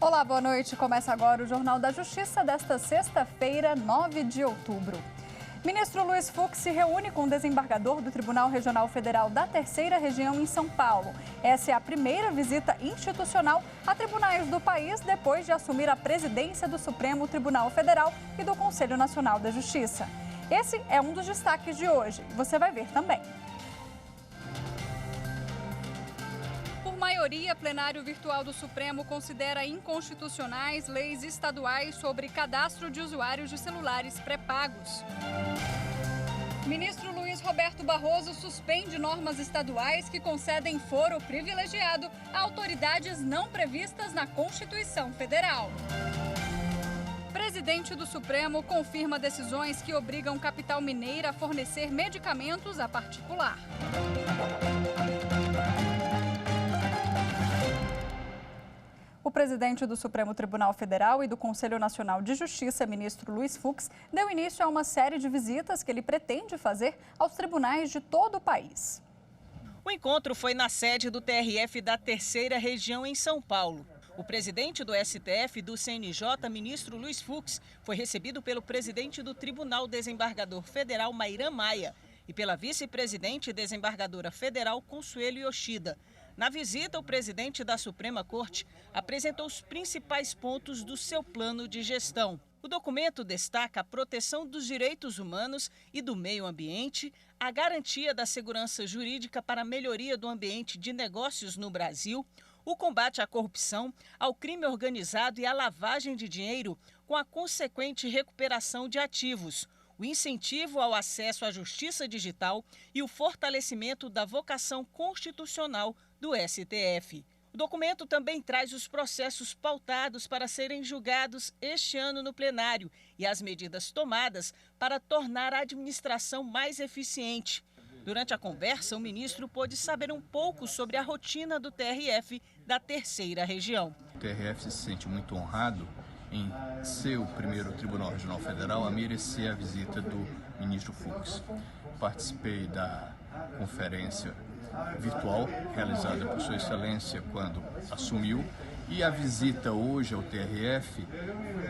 Olá, boa noite. Começa agora o Jornal da Justiça desta sexta-feira, 9 de outubro. Ministro Luiz Fux se reúne com o desembargador do Tribunal Regional Federal da Terceira Região em São Paulo. Essa é a primeira visita institucional a tribunais do país depois de assumir a presidência do Supremo Tribunal Federal e do Conselho Nacional da Justiça. Esse é um dos destaques de hoje. Você vai ver também. Por maioria, plenário virtual do Supremo considera inconstitucionais leis estaduais sobre cadastro de usuários de celulares pré-pagos. Ministro Luiz Roberto Barroso suspende normas estaduais que concedem foro privilegiado a autoridades não previstas na Constituição Federal. Presidente do Supremo confirma decisões que obrigam capital mineira a fornecer medicamentos a particular. O presidente do Supremo Tribunal Federal e do Conselho Nacional de Justiça, ministro Luiz Fux, deu início a uma série de visitas que ele pretende fazer aos tribunais de todo o país. O encontro foi na sede do TRF da Terceira Região em São Paulo. O presidente do STF e do CNJ, ministro Luiz Fux, foi recebido pelo presidente do Tribunal Desembargador Federal, Mairan Maia, e pela vice-presidente desembargadora federal, Consuelo Yoshida. Na visita, o presidente da Suprema Corte apresentou os principais pontos do seu plano de gestão. O documento destaca a proteção dos direitos humanos e do meio ambiente, a garantia da segurança jurídica para a melhoria do ambiente de negócios no Brasil, o combate à corrupção, ao crime organizado e à lavagem de dinheiro, com a consequente recuperação de ativos, o incentivo ao acesso à justiça digital e o fortalecimento da vocação constitucional do STF. O documento também traz os processos pautados para serem julgados este ano no plenário e as medidas tomadas para tornar a administração mais eficiente. Durante a conversa, o ministro pôde saber um pouco sobre a rotina do TRF da Terceira Região. O TRF se sente muito honrado em ser o primeiro Tribunal Regional Federal a merecer a visita do ministro Fux. Participei da conferência virtual realizada por Sua Excelência quando assumiu, e a visita hoje ao TRF,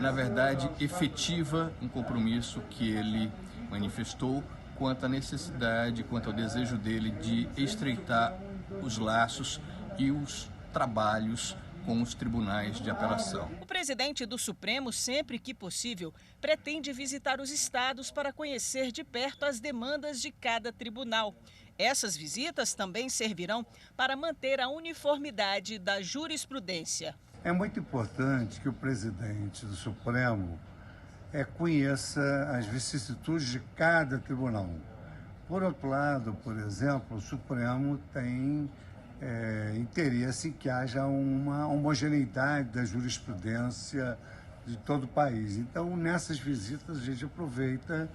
na verdade, efetiva um compromisso que ele manifestou quanto à necessidade, quanto ao desejo dele de estreitar os laços e os trabalhos com os tribunais de apelação. O presidente do Supremo, sempre que possível, pretende visitar os estados para conhecer de perto as demandas de cada tribunal. Essas visitas também servirão para manter a uniformidade da jurisprudência. É muito importante que o presidente do Supremo conheça as vicissitudes de cada tribunal. Por outro lado, por exemplo, o Supremo tem interesse em que haja uma homogeneidade da jurisprudência de todo o país. Então, nessas visitas, a gente aproveita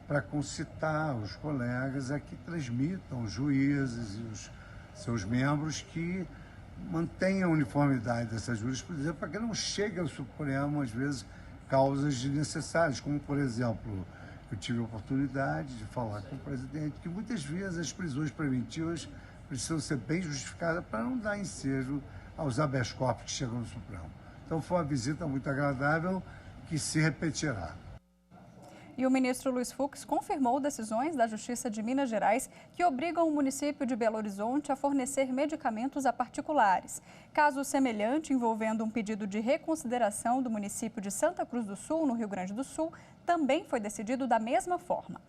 para concitar os colegas a que transmitam os juízes e os seus membros que mantenham a uniformidade dessa jurisprudência para que não chegue ao Supremo, às vezes, causas desnecessárias, como, por exemplo, eu tive a oportunidade de falar com o presidente que muitas vezes as prisões preventivas precisam ser bem justificadas para não dar ensejo aos habeas corpus que chegam no Supremo. Então foi uma visita muito agradável que se repetirá. E o ministro Luiz Fux confirmou decisões da Justiça de Minas Gerais que obrigam o município de Belo Horizonte a fornecer medicamentos a particulares. Caso semelhante envolvendo um pedido de reconsideração do município de Santa Cruz do Sul, no Rio Grande do Sul, também foi decidido da mesma forma.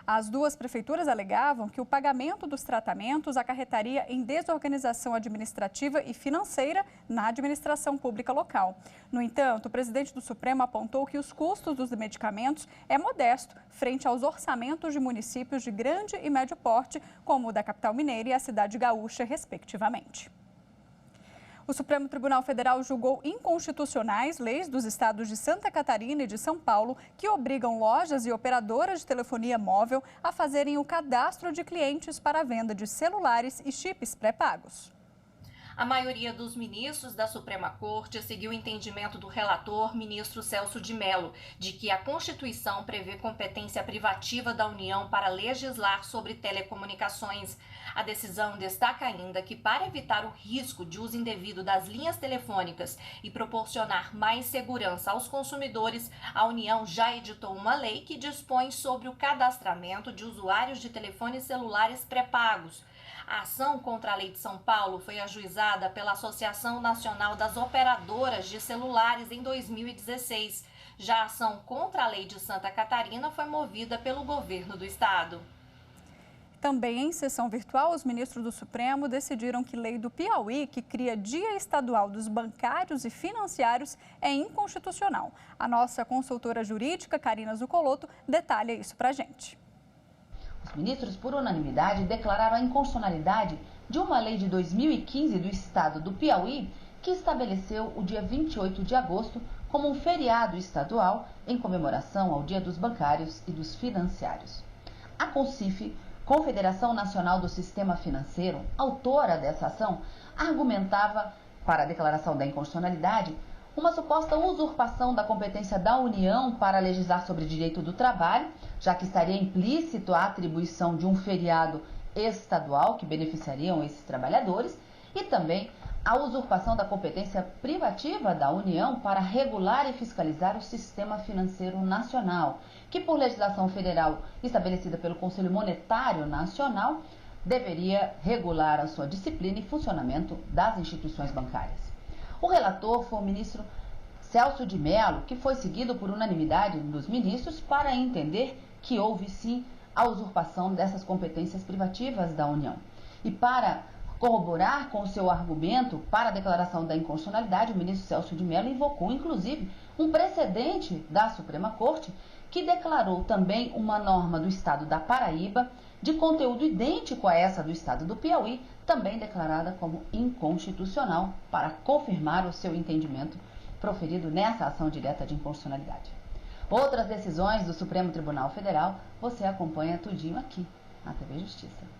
As duas prefeituras alegavam que o pagamento dos tratamentos acarretaria em desorganização administrativa e financeira na administração pública local. No entanto, o presidente do Supremo apontou que os custos dos medicamentos é modesto frente aos orçamentos de municípios de grande e médio porte, como o da capital mineira e a cidade gaúcha, respectivamente. O Supremo Tribunal Federal julgou inconstitucionais leis dos estados de Santa Catarina e de São Paulo que obrigam lojas e operadoras de telefonia móvel a fazerem o cadastro de clientes para a venda de celulares e chips pré-pagos. A maioria dos ministros da Suprema Corte seguiu o entendimento do relator, ministro Celso de Mello, de que a Constituição prevê competência privativa da União para legislar sobre telecomunicações. A decisão destaca ainda que, para evitar o risco de uso indevido das linhas telefônicas e proporcionar mais segurança aos consumidores, a União já editou uma lei que dispõe sobre o cadastramento de usuários de telefones celulares pré-pagos. A ação contra a Lei de São Paulo foi ajuizada pela Associação Nacional das Operadoras de Celulares em 2016. Já a ação contra a Lei de Santa Catarina foi movida pelo governo do estado. Também em sessão virtual, os ministros do Supremo decidiram que a lei do Piauí, que cria Dia Estadual dos Bancários e Financiários, é inconstitucional. A nossa consultora jurídica, Karina Zucoloto, detalha isso pra gente. Os ministros, por unanimidade, declararam a inconstitucionalidade de uma lei de 2015 do estado do Piauí, que estabeleceu o dia 28 de agosto como um feriado estadual em comemoração ao Dia dos Bancários e dos Financiários. A CONCIF, Confederação Nacional do Sistema Financeiro, autora dessa ação, argumentava, para a declaração da inconstitucionalidade, uma suposta usurpação da competência da União para legislar sobre direito do trabalho, já que estaria implícito a atribuição de um feriado estadual que beneficiariam esses trabalhadores, e também a usurpação da competência privativa da União para regular e fiscalizar o sistema financeiro nacional, que por legislação federal estabelecida pelo Conselho Monetário Nacional, deveria regular a sua disciplina e funcionamento das instituições bancárias. O relator foi o ministro Celso de Mello, que foi seguido por unanimidade dos ministros para entender que houve sim a usurpação dessas competências privativas da União. E para corroborar com o seu argumento para a declaração da inconstitucionalidade, o ministro Celso de Mello invocou, inclusive, um precedente da Suprema Corte que declarou também uma norma do estado da Paraíba de conteúdo idêntico a essa do estado do Piauí, também declarada como inconstitucional, para confirmar o seu entendimento proferido nessa ação direta de inconstitucionalidade. Outras decisões do Supremo Tribunal Federal você acompanha tudinho aqui na TV Justiça.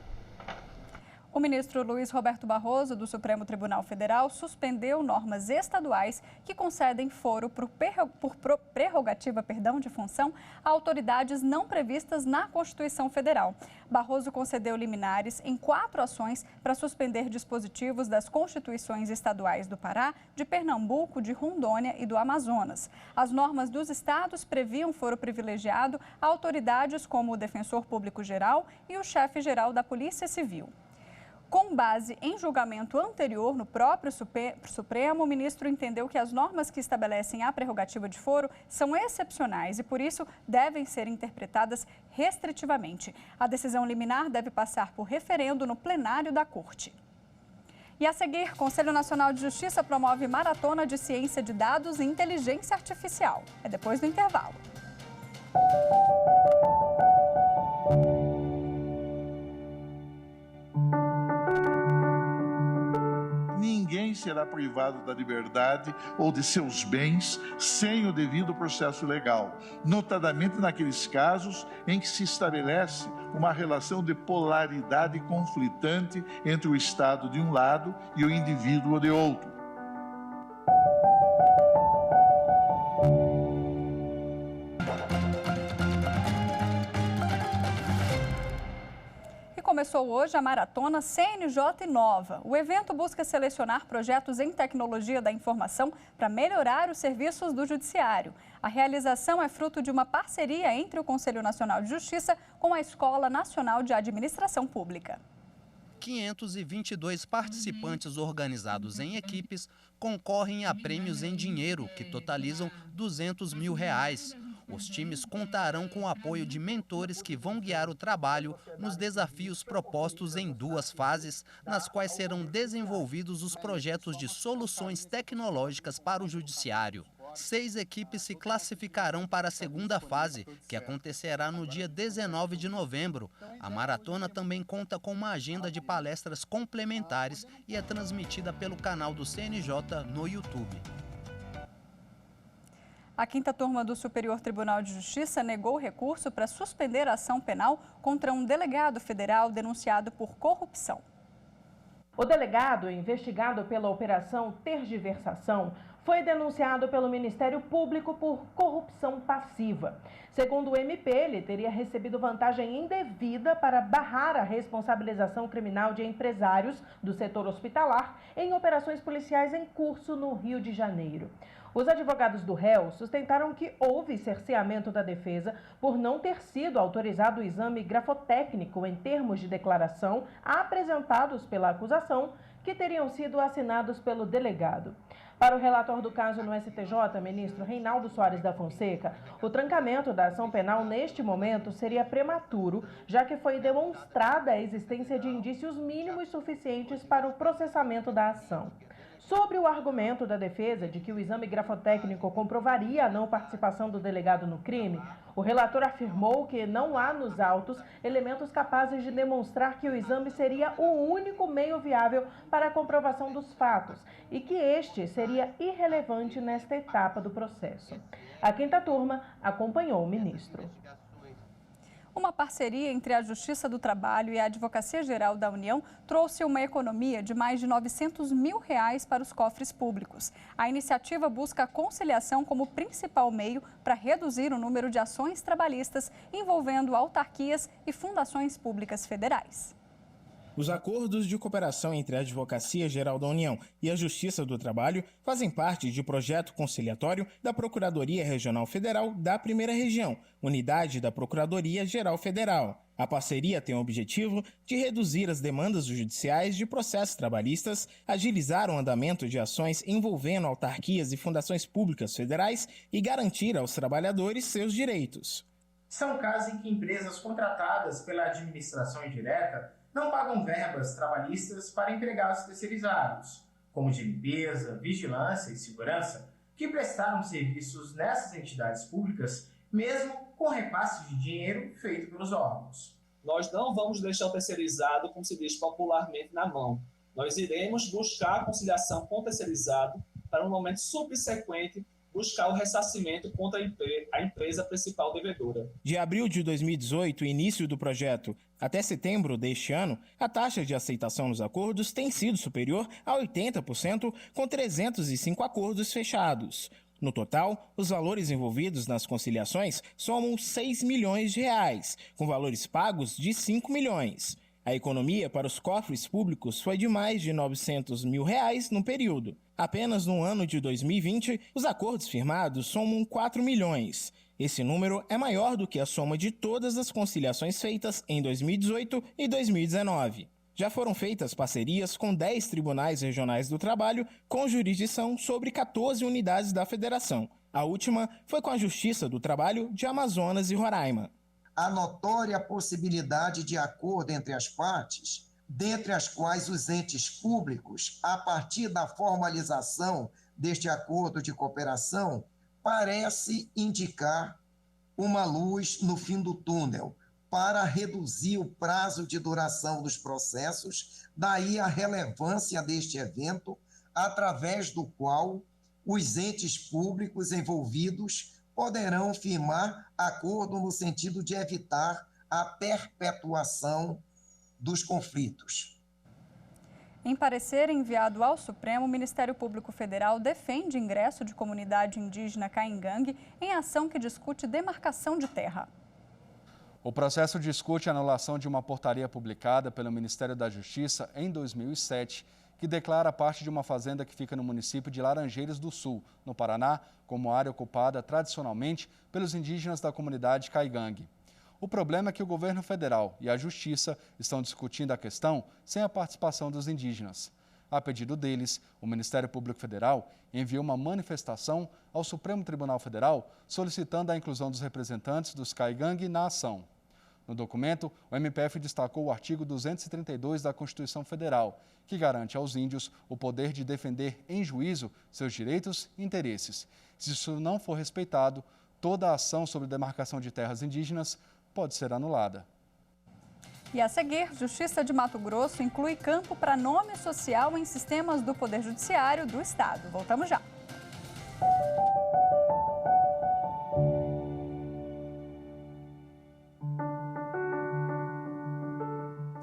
O ministro Luiz Roberto Barroso, do Supremo Tribunal Federal, suspendeu normas estaduais que concedem foro por prerrogativa de função a autoridades não previstas na Constituição Federal. Barroso concedeu liminares em 4 ações para suspender dispositivos das Constituições estaduais do Pará, de Pernambuco, de Rondônia e do Amazonas. As normas dos estados previam foro privilegiado a autoridades como o Defensor Público Geral e o Chefe-Geral da Polícia Civil. Com base em julgamento anterior no próprio Supremo, o ministro entendeu que as normas que estabelecem a prerrogativa de foro são excepcionais e, por isso, devem ser interpretadas restritivamente. A decisão liminar deve passar por referendo no plenário da Corte. E a seguir, Conselho Nacional de Justiça promove maratona de ciência de dados e inteligência artificial. É depois do intervalo. Ninguém será privado da liberdade ou de seus bens sem o devido processo legal, notadamente naqueles casos em que se estabelece uma relação de polaridade conflitante entre o Estado de um lado e o indivíduo de outro. Começou hoje a maratona CNJ Inova. O evento busca selecionar projetos em tecnologia da informação para melhorar os serviços do Judiciário. A realização é fruto de uma parceria entre o Conselho Nacional de Justiça com a Escola Nacional de Administração Pública. 522 participantes organizados em equipes concorrem a prêmios em dinheiro, que totalizam R$200 mil. Os times contarão com o apoio de mentores que vão guiar o trabalho nos desafios propostos em 2 fases, nas quais serão desenvolvidos os projetos de soluções tecnológicas para o Judiciário. 6 equipes se classificarão para a 2ª fase, que acontecerá no dia 19 de novembro. A maratona também conta com uma agenda de palestras complementares e é transmitida pelo canal do CNJ no YouTube. A 5ª turma do Superior Tribunal de Justiça negou recurso para suspender a ação penal contra um delegado federal denunciado por corrupção. O delegado, investigado pela Operação Tergiversação, foi denunciado pelo Ministério Público por corrupção passiva. Segundo o MP, ele teria recebido vantagem indevida para barrar a responsabilização criminal de empresários do setor hospitalar em operações policiais em curso no Rio de Janeiro. Os advogados do réu sustentaram que houve cerceamento da defesa por não ter sido autorizado o exame grafotécnico em termos de declaração apresentados pela acusação, que teriam sido assinados pelo delegado. Para o relator do caso no STJ, ministro Reinaldo Soares da Fonseca, o trancamento da ação penal neste momento seria prematuro, já que foi demonstrada a existência de indícios mínimos suficientes para o processamento da ação. Sobre o argumento da defesa de que o exame grafotécnico comprovaria a não participação do delegado no crime, o relator afirmou que não há nos autos elementos capazes de demonstrar que o exame seria o único meio viável para a comprovação dos fatos e que este seria irrelevante nesta etapa do processo. A quinta turma acompanhou o ministro. Uma parceria entre a Justiça do Trabalho e a Advocacia Geral da União trouxe uma economia de mais de R$900 mil para os cofres públicos. A iniciativa busca a conciliação como principal meio para reduzir o número de ações trabalhistas envolvendo autarquias e fundações públicas federais. Os acordos de cooperação entre a Advocacia Geral da União e a Justiça do Trabalho fazem parte de projeto conciliatório da Procuradoria Regional Federal da Primeira Região, unidade da Procuradoria Geral Federal. A parceria tem o objetivo de reduzir as demandas judiciais de processos trabalhistas, agilizar o andamento de ações envolvendo autarquias e fundações públicas federais e garantir aos trabalhadores seus direitos. São casos em que empresas contratadas pela administração indireta não pagam verbas trabalhistas para empregados terceirizados, como de limpeza, vigilância e segurança, que prestaram serviços nessas entidades públicas, mesmo com repasse de dinheiro feito pelos órgãos. Nós não vamos deixar o terceirizado, como se diz popularmente, na mão. Nós iremos buscar a conciliação com o terceirizado para, no momento subsequente, buscar o ressarcimento contra a empresa principal devedora. De abril de 2018, início do projeto, até setembro deste ano, a taxa de aceitação nos acordos tem sido superior a 80%, com 305 acordos fechados. No total, os valores envolvidos nas conciliações somam R$6 milhões, com valores pagos de R$5 milhões. A economia para os cofres públicos foi de mais de R$900 mil no período. Apenas no ano de 2020, os acordos firmados somam R$4 milhões. Esse número é maior do que a soma de todas as conciliações feitas em 2018 e 2019. Já foram feitas parcerias com 10 tribunais regionais do trabalho, com jurisdição sobre 14 unidades da federação. A última foi com a Justiça do Trabalho de Amazonas e Roraima. A notória possibilidade de acordo entre as partes, dentre as quais os entes públicos, a partir da formalização deste acordo de cooperação, parece indicar uma luz no fim do túnel para reduzir o prazo de duração dos processos, daí a relevância deste evento, através do qual os entes públicos envolvidos poderão firmar acordo no sentido de evitar a perpetuação dos conflitos. Em parecer enviado ao Supremo, o Ministério Público Federal defende ingresso de comunidade indígena Caingangue em ação que discute demarcação de terra. O processo discute a anulação de uma portaria publicada pelo Ministério da Justiça em 2007, que declara parte de uma fazenda que fica no município de Laranjeiras do Sul, no Paraná, como área ocupada tradicionalmente pelos indígenas da comunidade Caingangue. O problema é que o governo federal e a Justiça estão discutindo a questão sem a participação dos indígenas. A pedido deles, o Ministério Público Federal enviou uma manifestação ao Supremo Tribunal Federal solicitando a inclusão dos representantes dos Caingangue na ação. No documento, o MPF destacou o artigo 232 da Constituição Federal, que garante aos índios o poder de defender em juízo seus direitos e interesses. Se isso não for respeitado, toda a ação sobre demarcação de terras indígenas pode ser anulada. E a seguir, Justiça de Mato Grosso inclui campo para nome social em sistemas do Poder Judiciário do Estado. Voltamos já.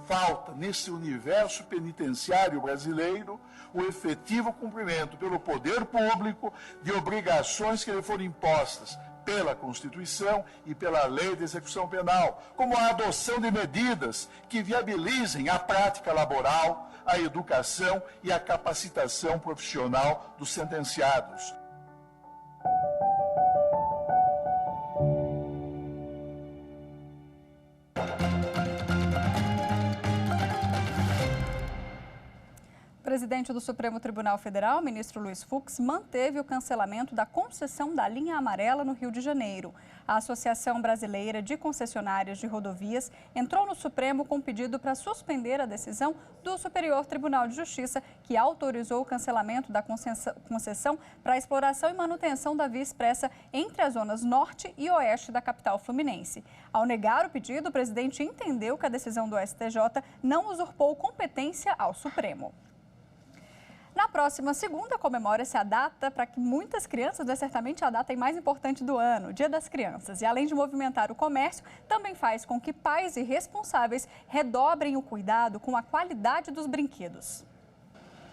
falta nesse universo penitenciário brasileiro o efetivo cumprimento pelo poder público de obrigações que lhe foram impostas pela Constituição e pela Lei de Execução Penal, como a adoção de medidas que viabilizem a prática laboral, a educação e a capacitação profissional dos sentenciados. O presidente do Supremo Tribunal Federal, ministro Luiz Fux, manteve o cancelamento da concessão da linha amarela no Rio de Janeiro. A Associação Brasileira de Concessionárias de Rodovias entrou no Supremo com pedido para suspender a decisão do Superior Tribunal de Justiça, que autorizou o cancelamento da concessão para a exploração e manutenção da via expressa entre as zonas norte e oeste da capital fluminense. Ao negar o pedido, o presidente entendeu que a decisão do STJ não usurpou competência ao Supremo. Na próxima segunda, comemora-se a data para que muitas crianças, certamente a data mais importante do ano, o Dia das Crianças. E além de movimentar o comércio, também faz com que pais e responsáveis redobrem o cuidado com a qualidade dos brinquedos.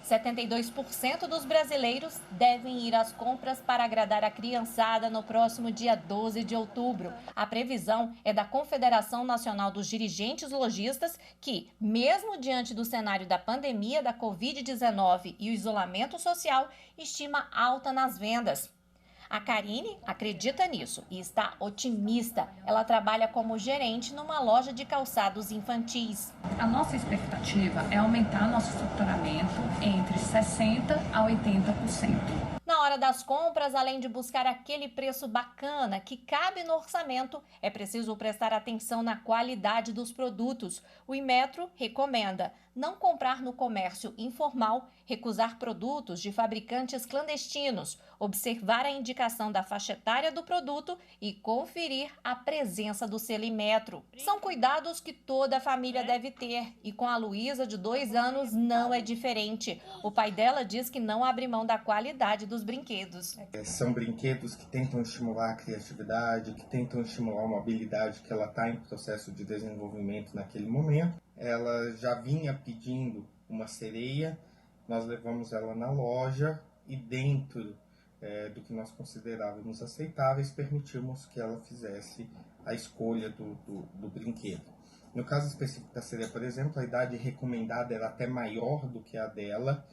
72% dos brasileiros devem ir às compras para agradar a criançada no próximo dia 12 de outubro. A previsão é da Confederação Nacional dos Dirigentes Lojistas, que, mesmo diante do cenário da pandemia da Covid-19 e o isolamento social, estima alta nas vendas. A Karine acredita nisso e está otimista. Ela trabalha como gerente numa loja de calçados infantis. A nossa expectativa é aumentar nosso faturamento entre 60% a 80%. Na hora das compras, além de buscar aquele preço bacana que cabe no orçamento, é preciso prestar atenção na qualidade dos produtos. O Inmetro recomenda não comprar no comércio informal, recusar produtos de fabricantes clandestinos, observar a indicação da faixa etária do produto e conferir a presença do selo Inmetro. São cuidados que toda a família deve ter e com a Luísa, de 2 anos, não é diferente. O pai dela diz que não abre mão da qualidade dos brinquedos. São brinquedos que tentam estimular a criatividade, que tentam estimular uma habilidade que ela está em processo de desenvolvimento naquele momento. Ela já vinha pedindo uma sereia, nós levamos ela na loja e dentro do que nós considerávamos aceitáveis, permitimos que ela fizesse a escolha do brinquedo. No caso específico da sereia, por exemplo, a idade recomendada era até maior do que a dela,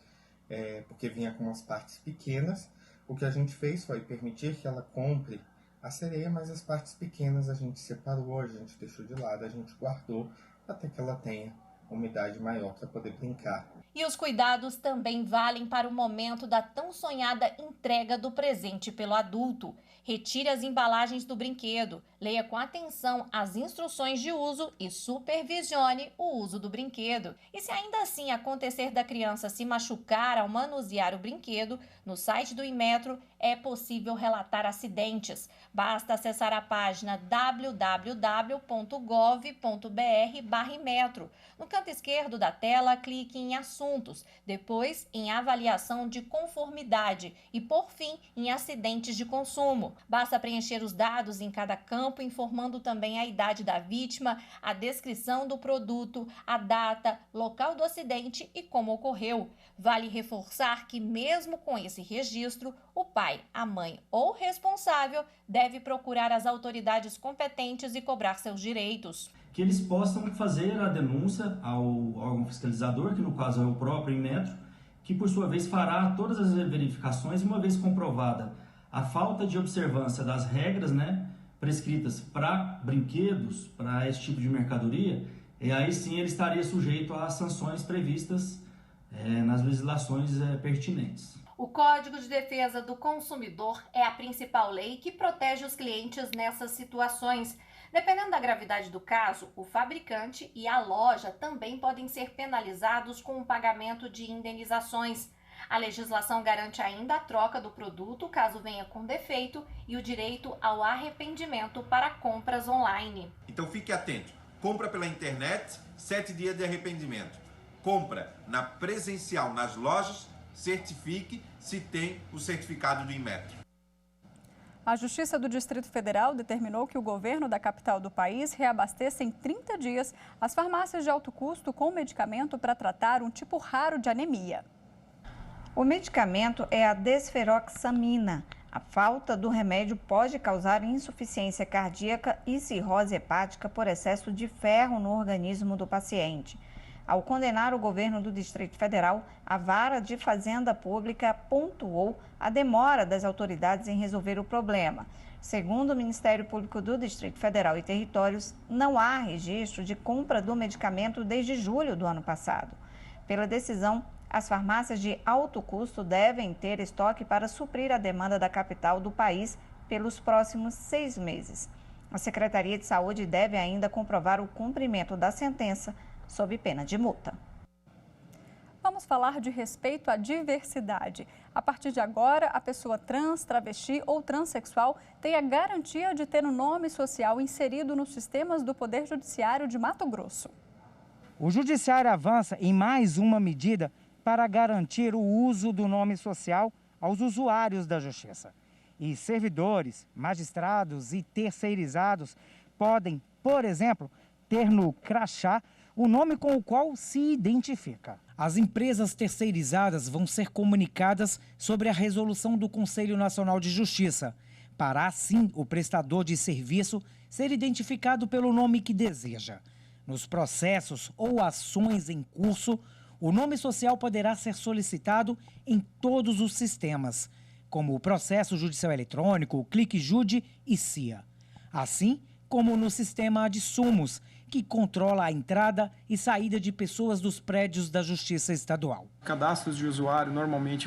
porque vinha com umas partes pequenas. O que a gente fez foi permitir que ela compre a sereia, mas as partes pequenas a gente separou, a gente deixou de lado, a gente guardou até que ela tenha uma idade maior para poder brincar. E os cuidados também valem para o momento da tão sonhada entrega do presente pelo adulto. Retire as embalagens do brinquedo, leia com atenção as instruções de uso e supervisione o uso do brinquedo. E se ainda assim acontecer da criança se machucar ao manusear o brinquedo, no site do Inmetro é possível relatar acidentes. Basta acessar a página www.gov.br/Inmetro. No canto esquerdo da tela, clique em Assuntos, depois em Avaliação de Conformidade e, por fim, em Acidentes de Consumo. Basta preencher os dados em cada campo, informando também a idade da vítima, a descrição do produto, a data, local do acidente e como ocorreu. Vale reforçar que, mesmo com esse registro, o pai, a mãe ou responsável deve procurar as autoridades competentes e cobrar seus direitos. Que eles possam fazer a denúncia ao órgão fiscalizador, que no caso é o próprio Inmetro, que por sua vez fará todas as verificações, uma vez comprovada a falta de observância das regras, prescritas para brinquedos, para esse tipo de mercadoria, e aí sim ele estaria sujeito às sanções previstas nas legislações pertinentes. O Código de Defesa do Consumidor é a principal lei que protege os clientes nessas situações. Dependendo da gravidade do caso, o fabricante e a loja também podem ser penalizados com o pagamento de indenizações. A legislação garante ainda a troca do produto caso venha com defeito e o direito ao arrependimento para compras online. Então fique atento. Compra pela internet, 7 dias de arrependimento. Compra na presencial nas lojas, certifique se tem o certificado do Inmetro. A Justiça do Distrito Federal determinou que o governo da capital do país reabasteça em 30 dias as farmácias de alto custo com medicamento para tratar um tipo raro de anemia. O medicamento é a desferoxamina. A falta do remédio pode causar insuficiência cardíaca e cirrose hepática por excesso de ferro no organismo do paciente. Ao condenar o governo do Distrito Federal, a Vara de Fazenda Pública pontuou a demora das autoridades em resolver o problema. Segundo o Ministério Público do Distrito Federal e Territórios, não há registro de compra do medicamento desde julho do ano passado. Pela decisão, as farmácias de alto custo devem ter estoque para suprir a demanda da capital do país pelos próximos 6 meses. A Secretaria de Saúde deve ainda comprovar o cumprimento da sentença sob pena de multa. Vamos falar de respeito à diversidade. A partir de agora, a pessoa trans, travesti ou transexual tem a garantia de ter um nome social inserido nos sistemas do Poder Judiciário de Mato Grosso. O Judiciário avança em mais uma medida para garantir o uso do nome social aos usuários da Justiça. E servidores, magistrados e terceirizados podem, por exemplo, ter no crachá o nome com o qual se identifica. As empresas terceirizadas vão ser comunicadas sobre a resolução do Conselho Nacional de Justiça, para assim o prestador de serviço ser identificado pelo nome que deseja. Nos processos ou ações em curso, o nome social poderá ser solicitado em todos os sistemas, como o Processo Judicial Eletrônico, o CliqueJude e CIA. Assim como no sistema de sumos, que controla a entrada e saída de pessoas dos prédios da Justiça Estadual. Cadastros de usuário normalmente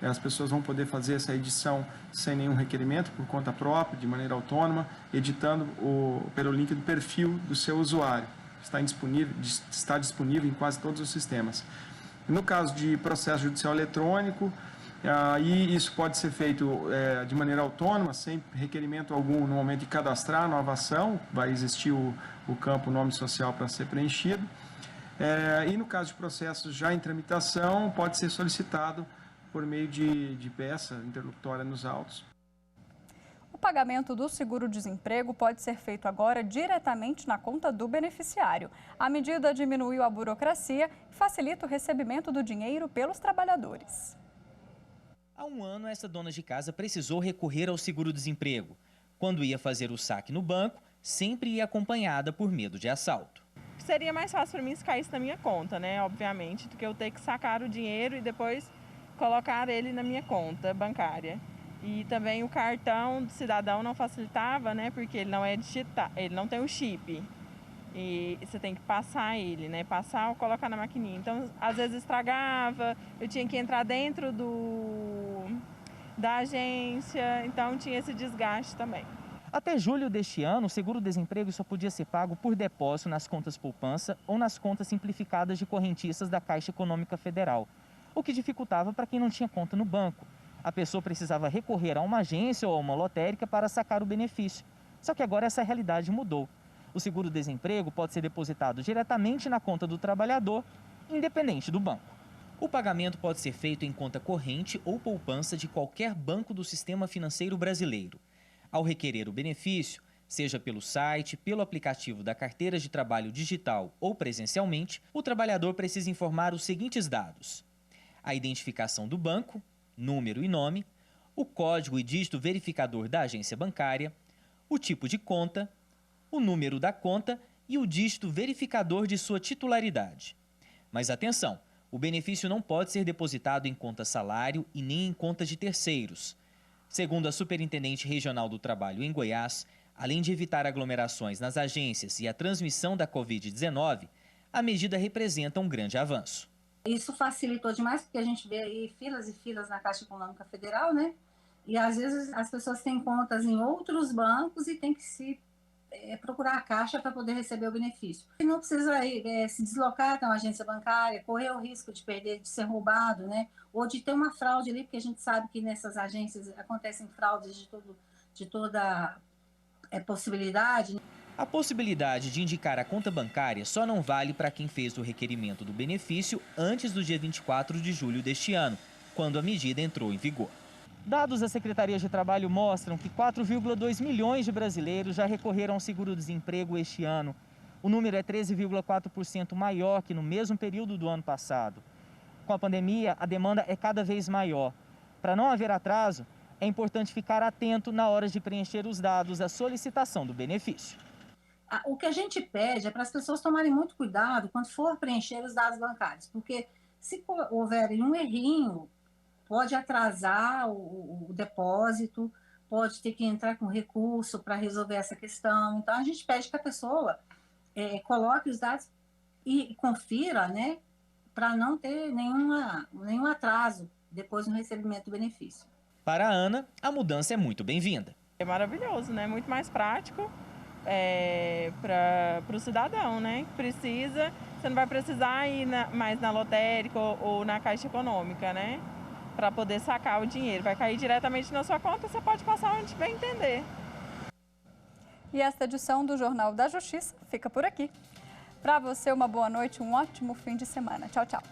as pessoas vão poder fazer essa edição sem nenhum requerimento, por conta própria, de maneira autônoma, editando pelo link do perfil do seu usuário. Está disponível em quase todos os sistemas. No caso de processo judicial eletrônico, aí isso pode ser feito de maneira autônoma, sem requerimento algum no momento de cadastrar a nova ação, vai existir o campo nome social para ser preenchido. E no caso de processos já em tramitação, pode ser solicitado por meio de peça interlocutória nos autos. O pagamento do seguro-desemprego pode ser feito agora diretamente na conta do beneficiário. A medida diminuiu a burocracia e facilita o recebimento do dinheiro pelos trabalhadores. Há um ano, essa dona de casa precisou recorrer ao seguro-desemprego. Quando ia fazer o saque no banco, sempre ia acompanhada por medo de assalto. Seria mais fácil para mim se caísse na minha conta, né? Obviamente, do que eu ter que sacar o dinheiro e depois colocar ele na minha conta bancária. E também o cartão do cidadão não facilitava, né? Porque ele não é digital, ele não tem o chip. E você tem que passar ele, né? Passar ou colocar na maquininha. Então, às vezes estragava, eu tinha que entrar dentro da agência, então tinha esse desgaste também. Até julho deste ano, o seguro-desemprego só podia ser pago por depósito nas contas poupança ou nas contas simplificadas de correntistas da Caixa Econômica Federal, o que dificultava para quem não tinha conta no banco. A pessoa precisava recorrer a uma agência ou a uma lotérica para sacar o benefício. Só que agora essa realidade mudou. O seguro-desemprego pode ser depositado diretamente na conta do trabalhador, independente do banco. O pagamento pode ser feito em conta corrente ou poupança de qualquer banco do sistema financeiro brasileiro. Ao requerer o benefício, seja pelo site, pelo aplicativo da carteira de trabalho digital ou presencialmente, o trabalhador precisa informar os seguintes dados: a identificação do banco, número e nome, o código e dígito verificador da agência bancária, o tipo de conta, o número da conta e o dígito verificador de sua titularidade. Mas atenção, o benefício não pode ser depositado em conta salário e nem em contas de terceiros. Segundo a Superintendente Regional do Trabalho em Goiás, além de evitar aglomerações nas agências e a transmissão da Covid-19, a medida representa um grande avanço. Isso facilitou demais, porque a gente vê aí filas e filas na Caixa Econômica Federal, né? E às vezes as pessoas têm contas em outros bancos e tem que se procurar a Caixa para poder receber o benefício. E não precisa se deslocar até uma agência bancária, correr o risco de perder, de ser roubado, né? Ou de ter uma fraude ali, porque a gente sabe que nessas agências acontecem fraudes de toda possibilidade. A possibilidade de indicar a conta bancária só não vale para quem fez o requerimento do benefício antes do dia 24 de julho deste ano, quando a medida entrou em vigor. Dados da Secretaria de Trabalho mostram que 4,2 milhões de brasileiros já recorreram ao seguro-desemprego este ano. O número é 13,4% maior que no mesmo período do ano passado. Com a pandemia, a demanda é cada vez maior. Para não haver atraso, é importante ficar atento na hora de preencher os dados da solicitação do benefício. O que a gente pede é para as pessoas tomarem muito cuidado quando for preencher os dados bancários, porque se houver um errinho, pode atrasar o depósito, pode ter que entrar com recurso para resolver essa questão. Então, a gente pede que a pessoa coloque os dados e confira, né, para não ter nenhum atraso depois no recebimento do benefício. Para a Ana, a mudança é muito bem-vinda. É maravilhoso, né? Muito mais prático para o cidadão, né? Precisa, você não vai precisar ir mais na lotérica ou na Caixa Econômica, né? Para poder sacar o dinheiro. Vai cair diretamente na sua conta, você pode passar onde bem entender. E esta edição do Jornal da Justiça fica por aqui. Para você, uma boa noite, um ótimo fim de semana. Tchau, tchau.